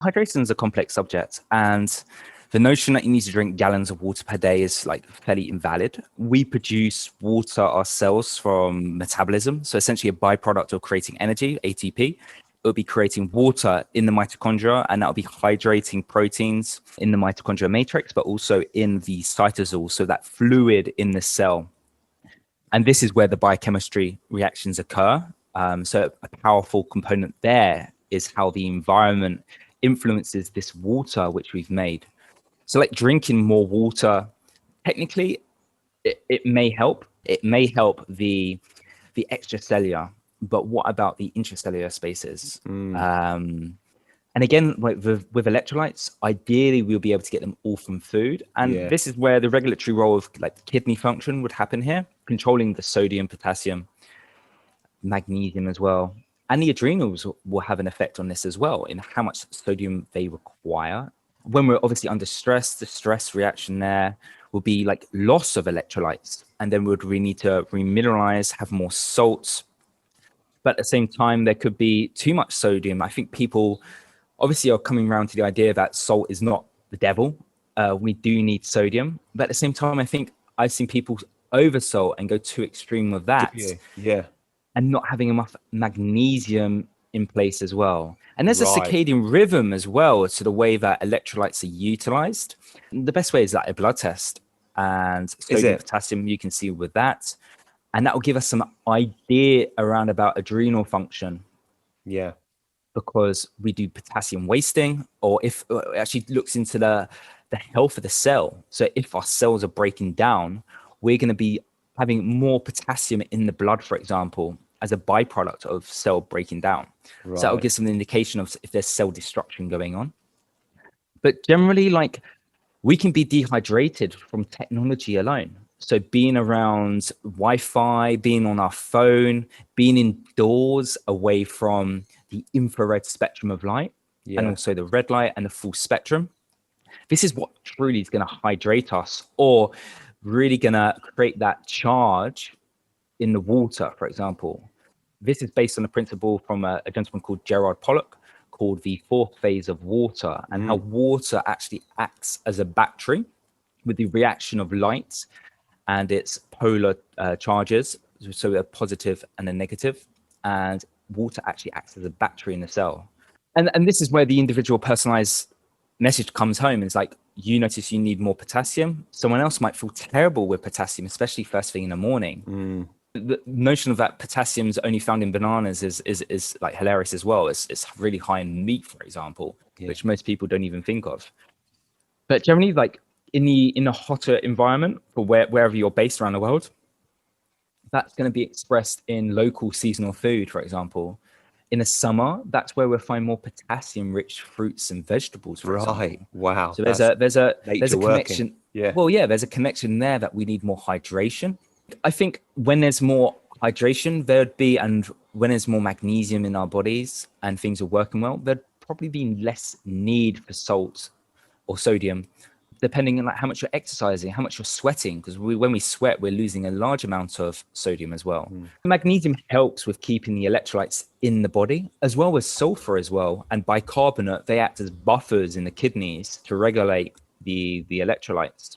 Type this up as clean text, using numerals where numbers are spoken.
Hydration is a complex subject, and the notion that you need to drink gallons of water per day is like fairly invalid. We produce water ourselves from metabolism, so essentially a byproduct of creating energy, ATP. It'll be creating water in the mitochondria, and that'll be hydrating proteins in the mitochondrial matrix, but also in the cytosol, so that fluid in the cell. And this is where the biochemistry reactions occur. So a powerful component there is how the environment influences this water which we've made. So like drinking more water, technically, it may help. It may help the extracellular, but what about the intracellular spaces? And again, like with electrolytes, ideally we'll be able to get them all from food. And this is where the regulatory role of like kidney function would happen here, controlling the sodium, potassium, magnesium as well. And the adrenals will have an effect on this as well, in how much sodium they require. When we're obviously under stress, the stress reaction there will be like loss of electrolytes. And then we need to remineralize, have more salts. But at the same time, there could be too much sodium. I think people obviously are coming around to the idea that salt is not the devil. We do need sodium. But at the same time, I think I've seen people oversalt and go too extreme with that. And not having enough magnesium in place as well. And there's a circadian rhythm as well to the way that electrolytes are utilized. The best way is like a blood test, and sodium, potassium, you can see with that. And that will give us some idea around about adrenal function. Because we do potassium wasting, or if it actually looks into the health of the cell. So if our cells are breaking down, we're going to be having more potassium in the blood, for example, as a byproduct of cell breaking down. So that will give some indication of if there's cell destruction going on. But generally, like, we can be dehydrated from technology alone. So being around Wi-Fi, being on our phone, being indoors away from the infrared spectrum of light, and also the red light and the full spectrum. This is what truly is going to hydrate us, or really going to create that charge in the water, for example. This is based on a principle from a gentleman called Gerard Pollock, called the fourth phase of water, and how water actually acts as a battery with the reaction of light and its polar charges, so a positive and a negative, and water actually acts as a battery in the cell. And this is where the individual personalized message comes home. It's like, you notice you need more potassium. Someone else might feel terrible with potassium, especially first thing in the morning. The notion of that potassium is only found in bananas is like hilarious as well. It's really high in meat, for example, which most people don't even think of. But generally, like in the hotter environment, for wherever you're based around the world, that's going to be expressed in local seasonal food, for example. In the summer, that's where we'll find more potassium-rich fruits and vegetables, for example. Wow. So there's a connection. Yeah. Well, yeah, there's a connection there that we need more hydration. I think when there's more hydration, and when there's more magnesium in our bodies and things are working well, there'd probably be less need for salt or sodium, depending on like how much you're exercising, how much you're sweating, because when we sweat, we're losing a large amount of sodium as well. Magnesium helps with keeping the electrolytes in the body, as well as sulfur as well, and bicarbonate. They act as buffers in the kidneys to regulate the electrolytes.